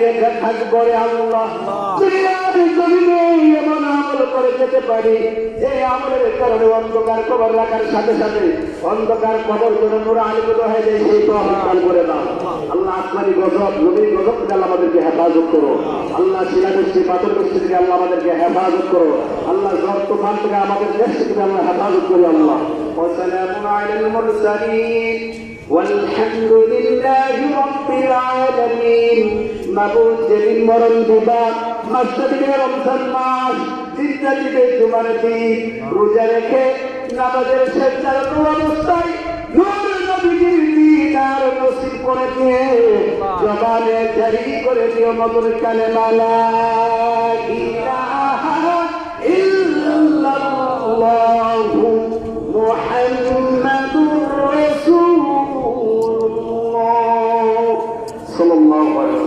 এটা থাকবো রে আল্লাহ। দুনিয়ার জমিনে এমন আমল করে যেতে পারি যে আমলের কারণে অন্ধকার কবর রাখার সাথে সাথে অন্ধকার কবর যেন নূরে আলোকিত হয়ে যায়, সেই তৌফিক করে দাও আল্লাহ। আসমানি গজব, নবীর গজব থেকে আল্লাহ আমাদেরকে হেফাজত করো আল্লাহ। শিলাবৃষ্টি, পাথর বৃষ্টি থেকে আল্লাহ আমাদেরকে হেফাজত করো আল্লাহ। ঝড় তুফান থেকে আমাদের দেশ থেকে আল্লাহ হেফাজত করি আল্লাহ। ওয়াসসালামু আলাল মুরসালিন والحمد لله رب العالمين। মাবুদ যেদিন মরণ দিবা, মাসটা দিবে রমজান মাস, দিনটা দিবে জুমার দিন, রোজা রেখে নামাজের সেজদারত অবস্থায় নূর নবীর দিদার নসিব করে দিয়ে জবানে জারি করে দিও মধুর কালেমা লা ইলাহা